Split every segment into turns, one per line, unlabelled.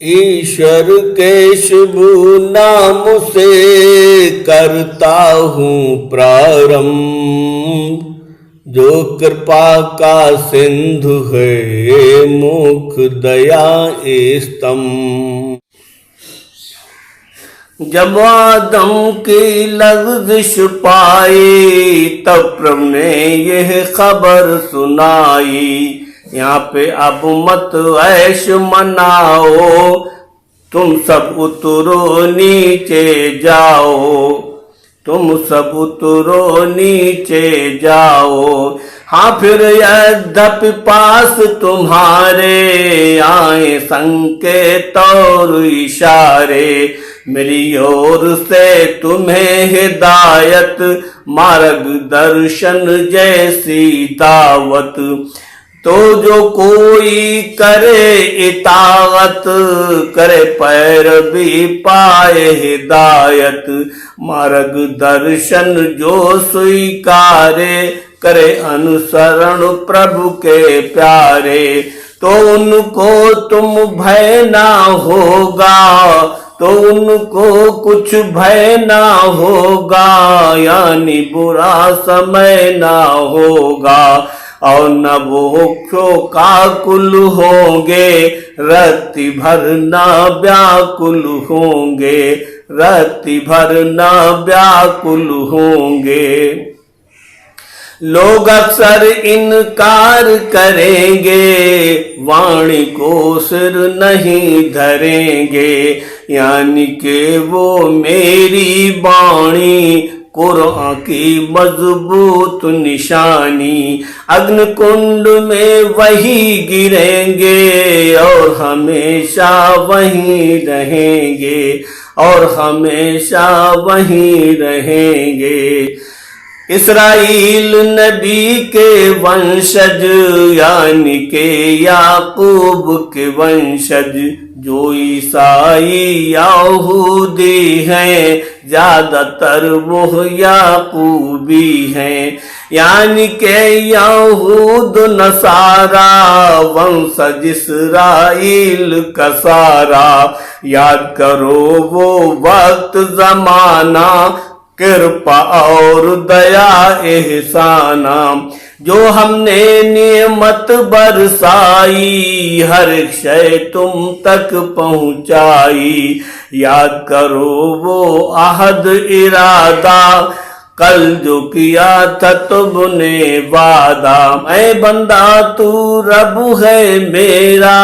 ईश्वर के शुभ नाम से करता हूँ प्रारंभ, जो कृपा का सिंधु है मुख दया स्तंभ। जब आदम की लग़्ज़िश पाई तब प्रभु ने यह खबर सुनाई, यहाँ पे अब मत ऐश मनाओ, तुम सब उतरो नीचे जाओ, तुम सब उतरो नीचे जाओ। हाँ फिर यद्यपि पास तुम्हारे आए संकेत और इशारे, मेरी ओर से तुम्हें हिदायत मार्गदर्शन जैसी दावत। तो जो कोई करे इताअत, करे पैरवी पाए हिदायत, मार्गदर्शन जो स्वीकारे, करे अनुसरण प्रभु के प्यारे। तो उनको तुम भय ना होगा, तो उनको कुछ भय ना होगा, यानी बुरा समय ना होगा। और न वो शोकाकुल होंगे, रत्ती भर ना व्याकुल होंगे, रत्ती भर ना व्याकुल होंगे। लोग अक्सर इनकार करेंगे, वाणी को सिर नहीं धरेंगे, यानी कि वो मेरी वाणी कुरान की मजबूत निशानी। अग्नि कुंड में वही गिरेंगे और हमेशा वहीं रहेंगे, और हमेशा वहीं रहेंगे। इस्राइल नबी के वंशज, यानी के याकूब के वंशज, जो ईसाई यहूदी हैं, ज्यादातर वो याकूबी हैं, यानी के यहूद नसारा वंशज इस्राइल का सारा। याद करो वो वक्त जमाना, कृपा और दया एहसाना, जो हमने नियमत बरसाई, हर शय तुम तक पहुंचाई। याद करो वो अहद इरादा, कल जो किया था तुमने वादा। ऐ बंदा तू रब है मेरा,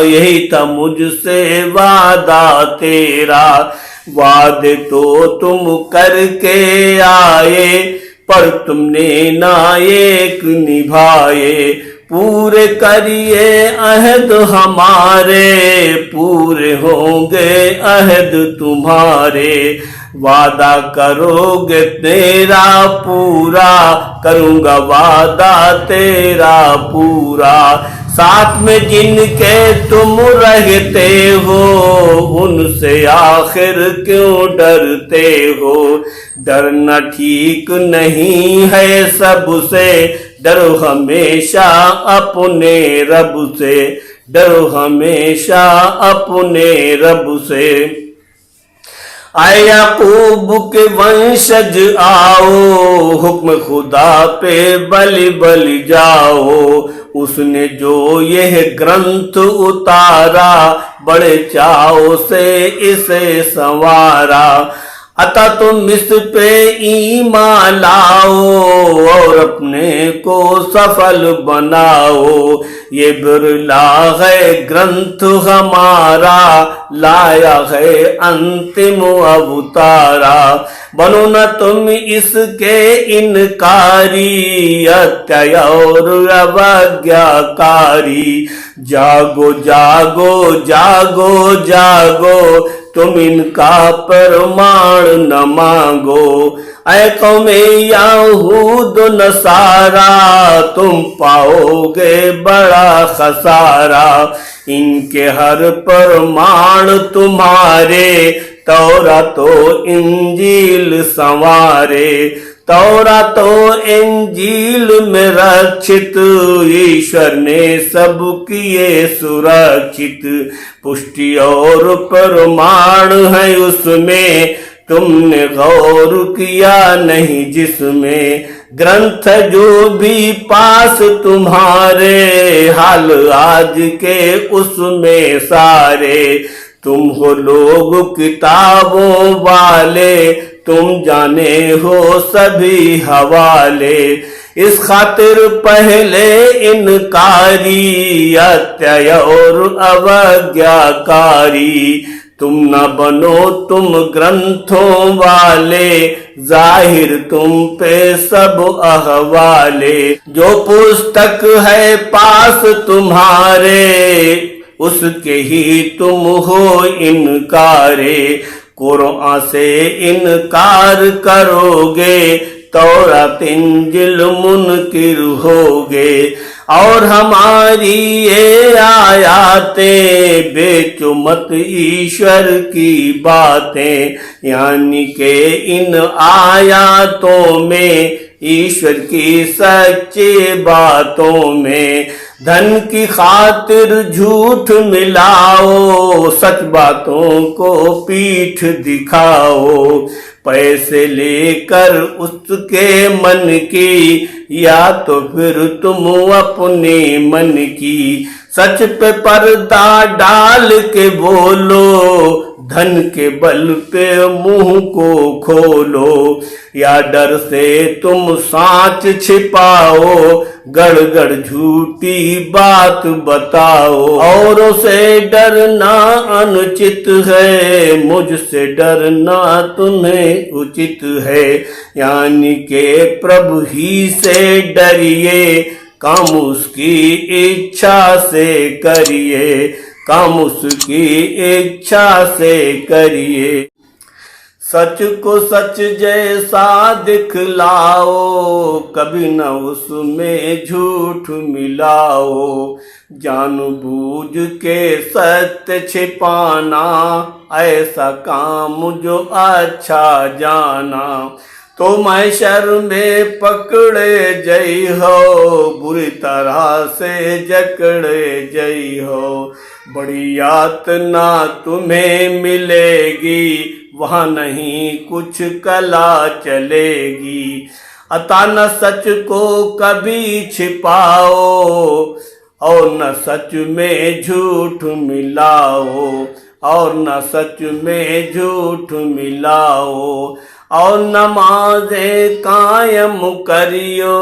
यही था मुझसे वादा तेरा। वादे तो तुम करके आए, पर तुमने ना एक निभाए। पूरे करिए अहद हमारे, पूरे होंगे अहद तुम्हारे। वादा करोगे तेरा पूरा, करूंगा वादा तेरा पूरा। साथ में जिनके तुम रहते हो, उनसे आखिर क्यों डरते हो। डरना ठीक नहीं है सबसे, डरो हमेशा अपने रब से, डरो हमेशा अपने रब से। आए याकूब के वंशज आओ, हुक्म खुदा पे बलि बलि जाओ। उसने जो यह ग्रंथ उतारा, बड़े चाव से इसे संवारा। अतः तुम इस पे ईमान लाओ और अपने को सफल बनाओ। ये बिरला है ग्रंथ हमारा, लाया है अंतिम अवतारा। बनो न तुम इसके इनकारी, अत्यय और अवज्ञाकारी। जागो जागो जागो जागो, तुम इनका प्रमाण न मांगो। ऐ कौमे यहूद नसारा, तुम पाओगे बड़ा खसारा। इनके हर प्रमाण तुम्हारे, तौरा तो इंजील संवारे। तौरा तो इंजील में रक्षित, ईश्वर ने सब किए सुरक्षित। पुष्टि और प्रमाण है उसमें, तुमने गौर किया नहीं जिसमें। ग्रंथ जो भी पास तुम्हारे, हाल आज के उसमें सारे। तुम हो लोग किताबों वाले, तुम जाने हो सभी हवाले। इस खातिर पहले इनकारी, अत्यय और अवज्ञाकारी। तुम न बनो तुम ग्रंथों वाले, जाहिर तुम पे सब अहवाले। जो पुस्तक है पास तुम्हारे, उसके ही तुम हो इनकारे। कुरान से इनकार करोगे, तौरात इंजिल मुनकिर होगे। और हमारी ये आयातें बेचो मत ईश्वर की बातें, यानी के इन आयातों में ईश्वर की सच्ची बातों में। धन की खातिर झूठ मिलाओ, सच बातों को पीठ दिखाओ। पैसे लेकर उसके मन की, या तो फिर तुम अपने मन की। सच पे पर्दा डाल के बोलो, धन के बल पे मुंह को खोलो। या डर से तुम सांच छिपाओ, गड़गड़ झूठी बात बताओ। औरों से डरना अनुचित है, मुझसे डरना तुम्हें उचित है। यानी के प्रभु ही से डरिए, काम उसकी इच्छा से करिए, काम उसकी इच्छा से करिए। सच को सच जैसा दिखलाओ, कभी न उसमें झूठ मिलाओ। जानबूझ के सत्य छिपाना, ऐसा काम जो अच्छा जाना। तो मैशर में पकड़े जई हो, बुरी तरह से जकड़े जई हो। बड़ी यातना तुम्हें मिलेगी, वहाँ नहीं कुछ कला चलेगी। अता न सच को कभी छिपाओ, और न सच में झूठ मिलाओ, और न सच में झूठ मिलाओ। और नमाज़ें कायम करियो,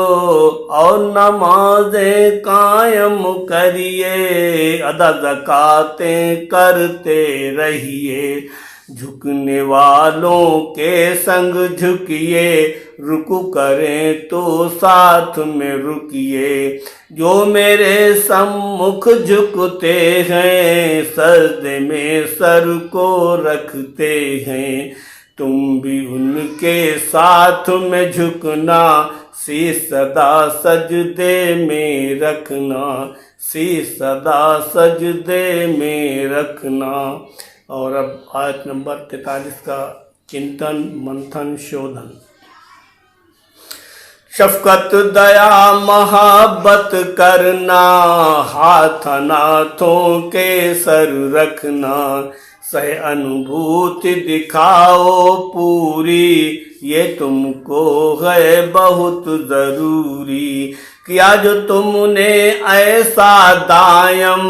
और नमाज़ें कायम करिए। अदा ज़कातें करते रहिए, झुकने वालों के संग झुकिए। रुकू करें तो साथ में रुकिए। जो मेरे सम्मुख झुकते हैं, सजदे में सर को रखते हैं। तुम भी उनके साथ में झुकना, शीश सदा सजदे में रखना, शीश सदा सजदे में रखना। और अब आयत नंबर 43 का चिंतन मंथन शोधन। शफकत दया मोहब्बत करना, हाथ नाथों के सर रखना। सह अनुभूति दिखाओ पूरी, ये तुमको है बहुत जरूरी। किया जो तुमने ऐसा दायम,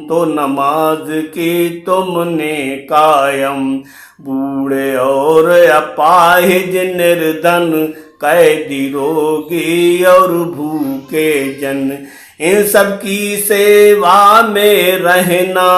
तो नमाज की तुमने कायम। बूढ़े और अपाहिज निर्धन, कैदी रोगी और भूखे जन, इन सब की सेवा में रहना।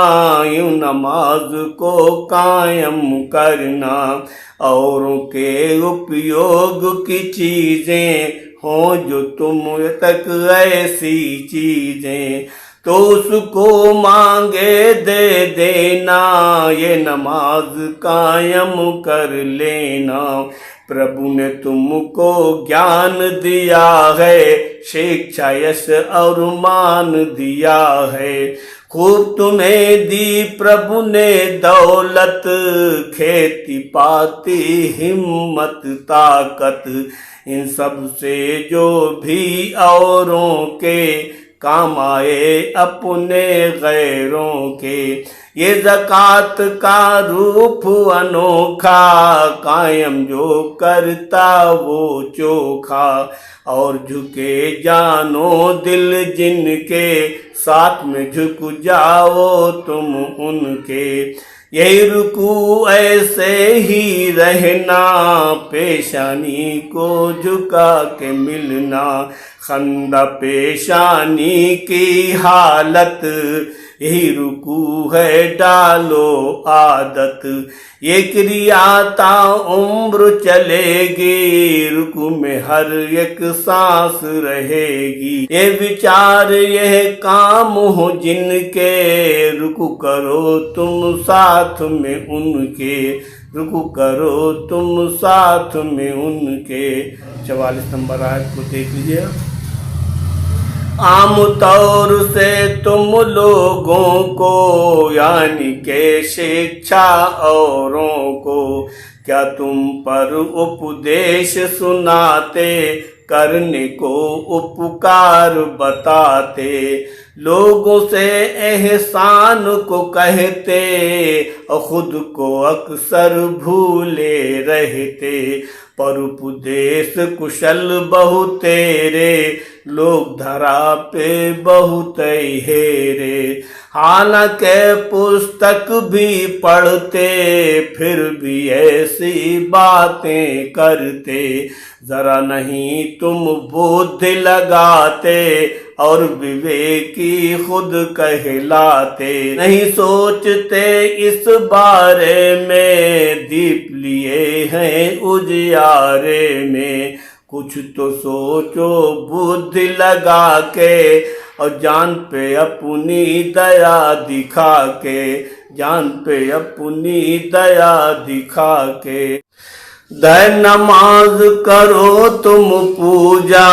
यूं नमाज को कायम करना। औरों के उपयोग की चीजें हो जो तुम तक ऐसी चीजें, तो उसको मांगे दे देना। ये नमाज कायम कर लेना। प्रभु ने तुमको ज्ञान दिया है, शिक्षा यश और मान दिया है। खूब तुम्हें दी प्रभु ने दौलत, खेती पाती हिम्मत ताकत, इन सब से जो भी औरों के काम आए अपने गैरों के। ये ज़कात का रूप अनोखा, कायम जो करता वो चोखा, और झुके जानो दिल जिनके, साथ में झुक जाओ तुम उनके। यही रुकू ऐसे ही रहना, पेशानी को झुका के मिलना, खंदा पेशानी की हालत, यही रुकू है डालो आदत। ये क्रियाता उम्र चलेगी, रुकू में हर एक सांस रहेगी। ये विचार यह काम हो जिनके, रुकू करो तुम साथ में उनके, रुकू करो तुम साथ में उनके। 44 नंबर आयत को देख लीजिए। आम तौर से तुम लोगों को, यानी के शिक्षा औरों को, क्या तुम पर उपदेश सुनाते, करने को उपकार बताते, लोगों से एहसान को कहते, और खुद को अक्सर भूले रहते। पर उपदेश कुशल बहु तेरे, लोग धरा पे बहुत हेरे। हालांकि पुस्तक भी पढ़ते, फिर भी ऐसी बातें करते, जरा नहीं तुम बुद्धि लगाते, और विवेकी खुद कहलाते। नहीं सोचते इस बारे में, दीप लिए हैं उजियारे में, कुछ तो सोचो बुद्धि लगा के, और जान पे अपनी दया दिखा के, जान पे अपनी दया दिखा के। दय नमाज करो तुम पूजा,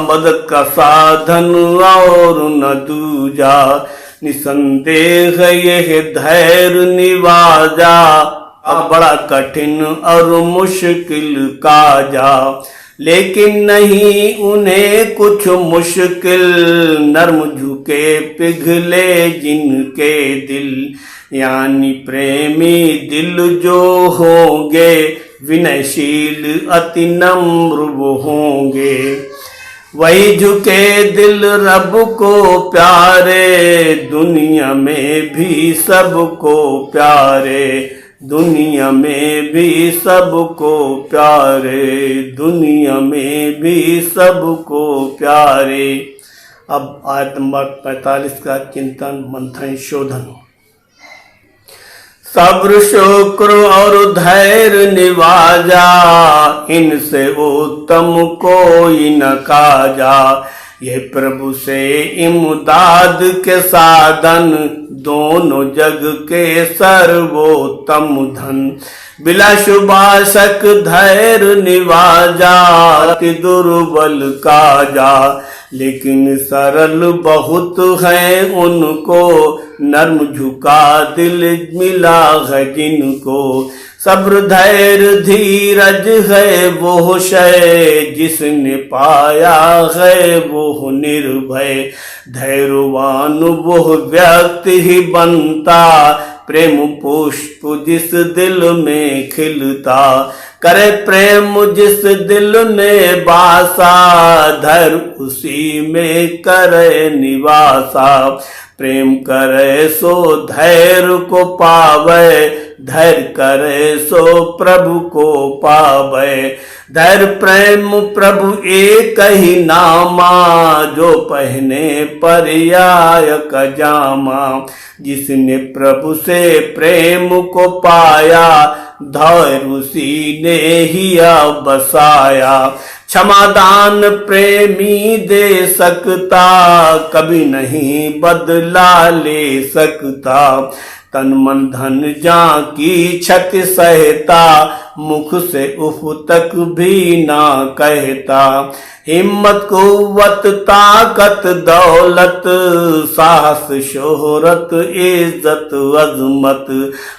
मदद का साधन और न दूजा, निसंदेह यह धैर्य निवाजा, अब बड़ा कठिन और मुश्किल काजा। लेकिन नहीं उन्हें कुछ मुश्किल, नर्म झुके पिघले जिनके दिल, यानी प्रेमी दिल जो होंगे, विनयशील अति नम्र वो होंगे। वही झुके दिल रब को प्यारे, दुनिया में भी सबको प्यारे, दुनिया में भी सबको प्यारे, दुनिया में भी सबको प्यारे। अब आयत नंबर 45 का चिंतन मंथन शोधन। सब्र शुक्र और धैर्य निवाजा, इनसे उत्तम कोई न काजा। ये प्रभु से इमदाद के साधन, दोनों जग के सर्वोत्तम धन। बिला शुभाशक धैर्य निवाजा, अति दुर्बल काजा। लेकिन सरल बहुत है उनको, नर्म झुका दिल मिला है जिनको। सब्र धैर्य धीरज है वो शय, जिसने पाया है वो निर्भय। धैर्यवान वो व्यक्ति ही बनता, प्रेम पुष्प जिस दिल में खिलता। करे प्रेम जिस दिल में बासा, धैर्य उसी में करे निवासा। प्रेम करे सो धैर्य को पावे, धैर्य करे सो प्रभु को पावे। धैर्य प्रेम प्रभु एक ही नामा, जो पहने पर्याय का जामा। जिसने प्रभु से प्रेम को पाया, धैर्य उसी ने ही बसाया। क्षमादान प्रेमी दे सकता, कभी नहीं बदला ले सकता। तन मन धन जा की क्षति सहता, मुख से उफ तक भी ना कहता। हिम्मत कुव्वत ताकत दौलत साहस शोहरत इज्जत अजमत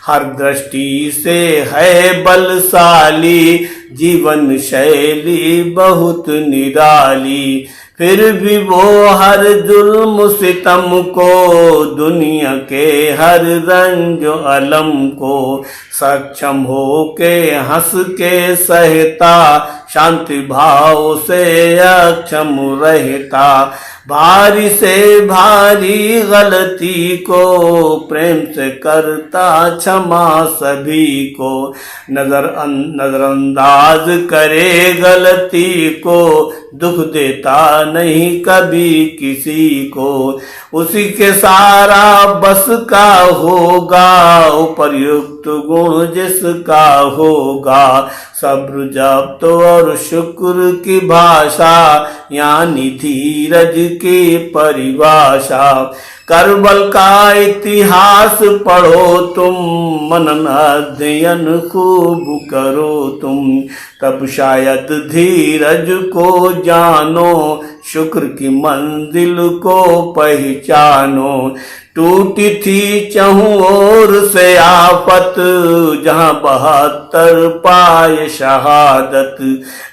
हर दृष्टि से है बलशाली, जीवन शैली बहुत निराली। फिर भी वो हर जुल्म सितम को, दुनिया के हर रंज अलम को सक्षम हो के हंस के सहता, शांति भाव से अक्षम रहता। भारी से भारी गलती को प्रेम से करता क्षमा सभी को, नजरअंदाज करे गलती को, दुख देता नहीं कभी किसी को। उसी के सारा बस का होगा, उपर्युक्त गुण जिसका होगा। सब्र जब्त और शुक्र की भाषा, यानी धीरज की परिभाषा। करबल का इतिहास पढ़ो तुम, मनन अध्ययन खूब करो तुम, तब शायद धीरज को जानो, शुक्र की मंजिल को पहचानो। टूटी थी चहुं ओर से आफत, जहां 72 पाए शहादत।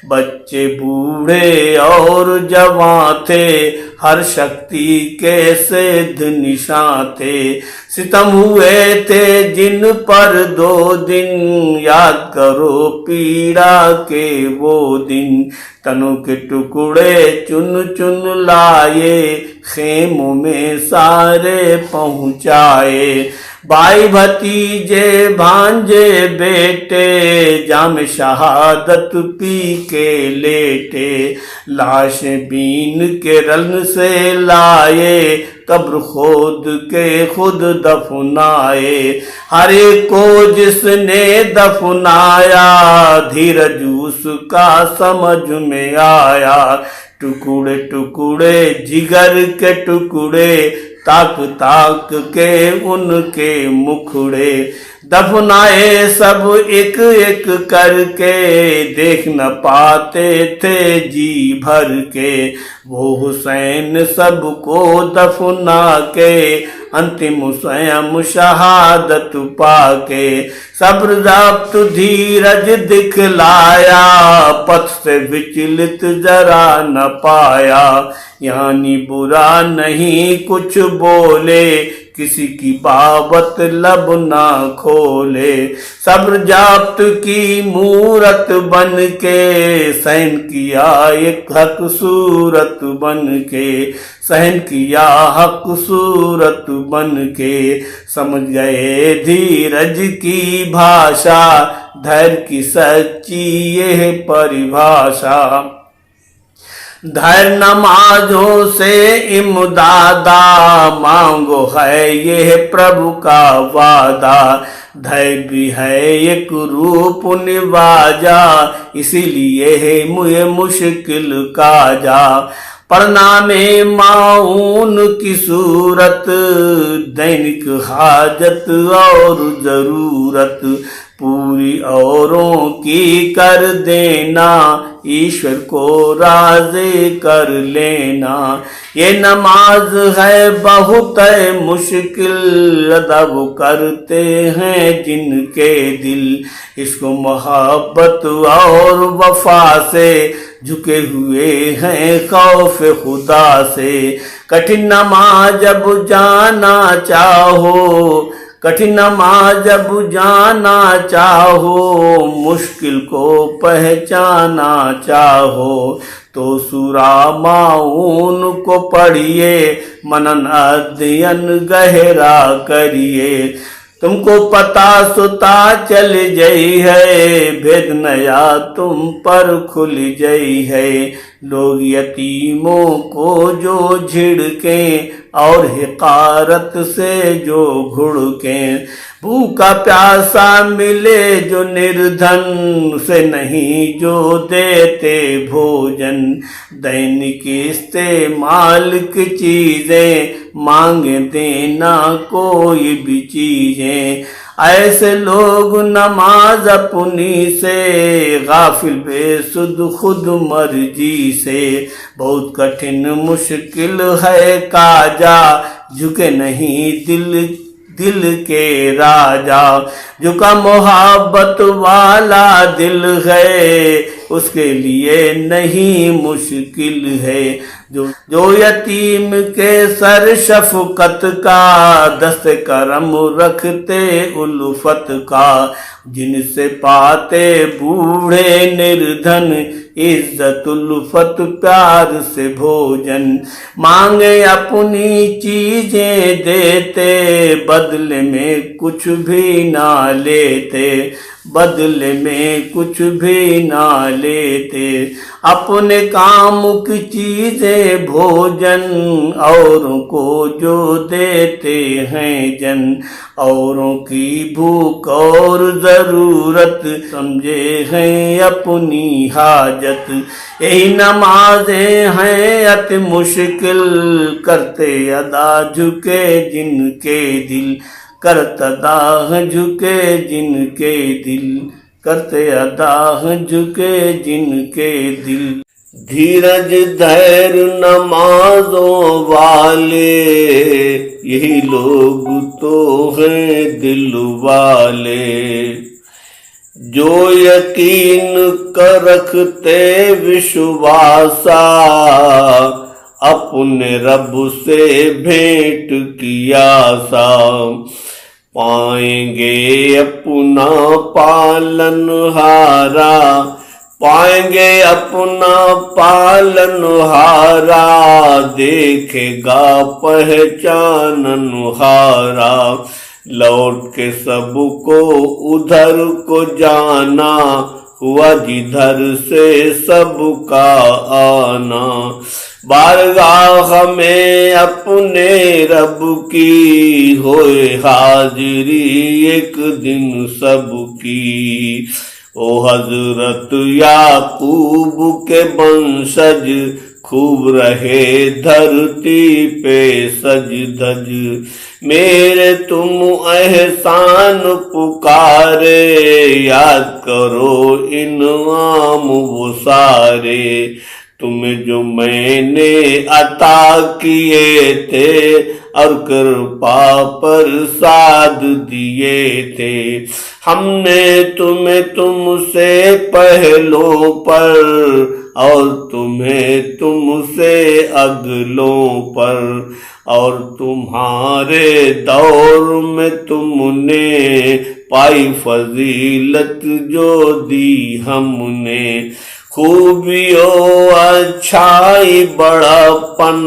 बच्चे बूढ़े और जवां थे, हर शक्ति के सिद्ध निशान थे। सितम हुए थे जिन पर 2 दिन, याद करो पीड़ा के वो दिन। तनों के टुकड़े चुन चुन लाए, खेमों में सारे पहुँचाए। भाई भतीजे भांजे बेटे, जाम शहादत पी के लेटे। लाश बीन के रन से लाए, कब्र खोद के खुद दफनाए। हर एक को जिसने दफनाया, धीरज उसका समझ में आया। टुकड़े टुकड़े जिगर के टुकड़े, ताक ताक के उनके मुखड़े। दफनाए सब एक एक करके, देख न पाते थे जी भर के। वो हुसैन सबको दफना के, अंतिम स्वयं शहादत पाके। सब्र जब्त धीरज दिखलाया, पथ से विचलित जरा न पाया। यानी बुरा नहीं कुछ बोले, किसी की बाबत लब ना खोले। सब्र जब्त की मूरत बन के, सहन किया एक हक सूरत बन के। सहन किया हक सूरत बन के। समझ गए धीरज की भाषा, धैर्य की सच्ची यह परिभाषा। धैर्य नमाजों से इमदादा, मांगो है यह प्रभु का वादा। धैर्य भी है एक रूप निवाजा, इसीलिए है मुझे मुश्किल काजा। प्रणामे माऊन की सूरत, दैनिक हाजत और जरूरत पूरी औरों की कर देना, ईश्वर को राज़ी कर लेना। ये नमाज है बहुत मुश्किल, अदा वो करते हैं जिनके दिल। इसको मोहब्बत और वफा से झुके हुए हैं खौफ खुदा से। कठिन नमाज जब जाना चाहो, कठिन नमाज जब जाना चाहो, मुश्किल को पहचाना चाहो, तो सूरा माऊन को पढ़िए, मनन अध्ययन गहरा करिए। तुमको पता सुता चल जई है, भेद नया तुम पर खुल जई है। लोग यतीमों को जो झिड़के, और हिकारत से जो घुड़के। भूखा प्यासा मिले जो निर्धन, उसे नहीं जो देते भोजन। दैनिक इस्तेमाल की चीजें मांगे देना कोई भी चीजें। ऐसे लोग नमाज अपनी से गाफिल बेसुध खुद मर्जी से। बहुत कठिन मुश्किल है काजा, झुके नहीं दिल के राजा। झुका मोहब्बत वाला दिल है, उसके लिए नहीं मुश्किल है। जो यतीम के सर शफकत का, दस्त करम रखते उल्फत का। जिनसे पाते बूढ़े निर्धन, इज्जत उल्फत प्यार से भोजन। मांगे अपनी चीजें देते, बदले में कुछ भी ना लेते, बदले में कुछ भी ना लेते। अपने काम की चीजें भोजन, औरों को जो देते हैं जन। औरों की भूख और जरूरत, समझे हैं अपनी हाजत। यही नमाजें हैं अति मुश्किल, करते अदा झुके जिनके दिल। करते अदा झुके जिनके दिल, करते अदा झुके जिनके दिल। धीरज धैर्य नमाजों वाले, यही लोग तो हैं दिल वाले। जो यकीन कर रखते विश्वासा, अपने रब से भेंट की आशा। पाएंगे अपना पालनहारा, पाएंगे अपना पालनहारा। देखेगा पहचाननहारा, लौट के सबको उधर को जाना। हुआ जिधर से सबका आना। बारगाह में अपने रब की, होए हाजिरी एक दिन सबकी। ओ हजरत याकूब के वंशज, खूब रहे धरती पे सज धज। मेरे तुम एहसान पुकारे, याद करो इनाम वो सारे। तुम्हें जो मैंने अता किए थे, और कृपा प्रसाद दिए थे। हमने तुम्हें तुमसे पहलों पर, और तुम्हें तुमसे अगलों पर। और तुम्हारे दौर में तुमने पाई फजीलत जो दी हमने। खूबियों अच्छाई बड़ापन,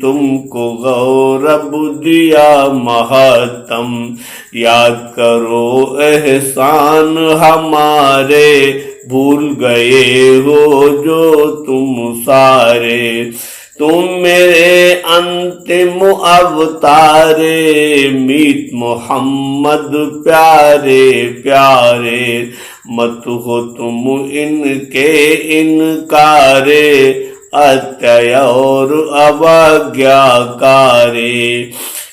तुमको गौरव दिया महत्तम। याद करो एहसान हमारे, भूल गए हो जो तुम सारे। तुम मेरे अंतिम अवतारे, मीत मोहम्मद प्यारे प्यारे। मत हो तुम इनके इनकारे, अत्यय और अवज्ञाकारे।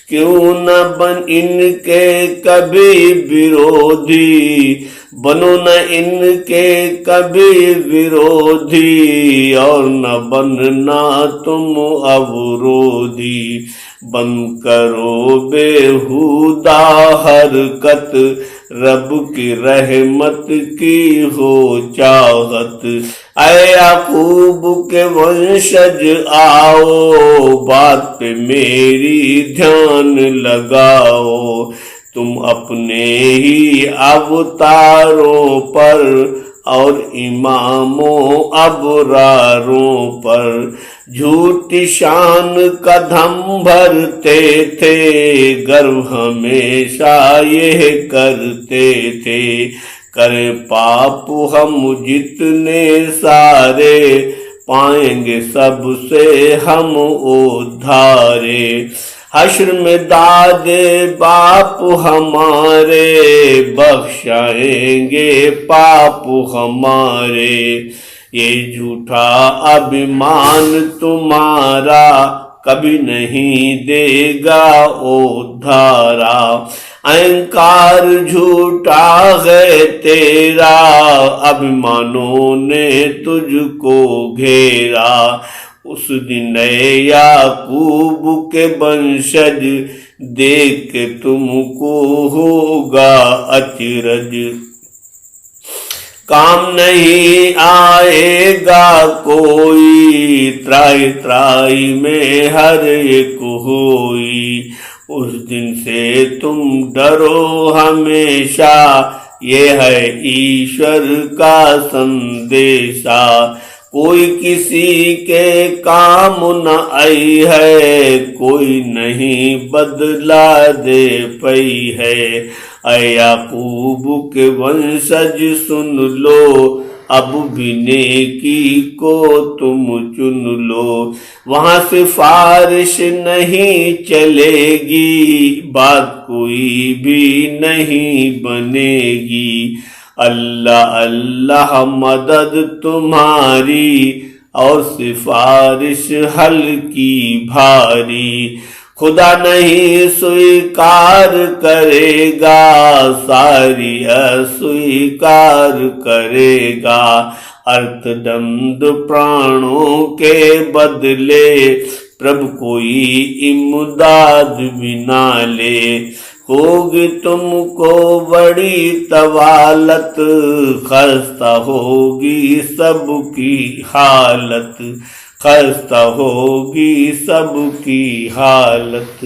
क्यों न बन इनके कभी विरोधी, बनो न इनके कभी विरोधी। और न बनना तुम अवरोधी। बंद करो बेहुदा हरकत, रब की रहमत की हो चाहत। ऐ याकूब के वंशज आओ, बात पे मेरी ध्यान लगाओ। तुम अपने ही अवतारों पर, और इमामों अबरारों पर झूठी शान का धम भरते थे। गर्व हमेशा ये करते थे, करे पाप हम जितने सारे। पाएंगे सबसे हम उद्धारे। हश्र में दादे बाप हमारे, बख्शाएंगे पाप हमारे। ये झूठा अभिमान तुम्हारा, कभी नहीं देगा उद्धारा। अहंकार झूठा है तेरा, अभिमानों ने तुझको घेरा। उस दिन याकूब के वंशज देख के तुमको होगा अचरज। काम नहीं आएगा कोई, त्राई त्राई में हर एक होई। उस दिन से तुम डरो हमेशा, ये है ईश्वर का संदेशा। कोई किसी के काम न आई है, कोई नहीं बदला दे पई है। याकूब के वंशज सुन लो, अब भी नेकी को तुम चुन लो। वहां सिफारिश नहीं चलेगी, बात कोई भी नहीं बनेगी। अल्लाह अल्लाह मदद तुम्हारी, और सिफारिश हल्की भारी। खुदा नहीं स्वीकार करेगा, सारी अस्वीकार करेगा। अर्थदंड प्राणों के बदले, प्रभु कोई इमदाद भी ना ले। होगी तुमको बड़ी तवालत, खस्ता होगी सबकी हालत, खस्ता होगी सबकी हालत।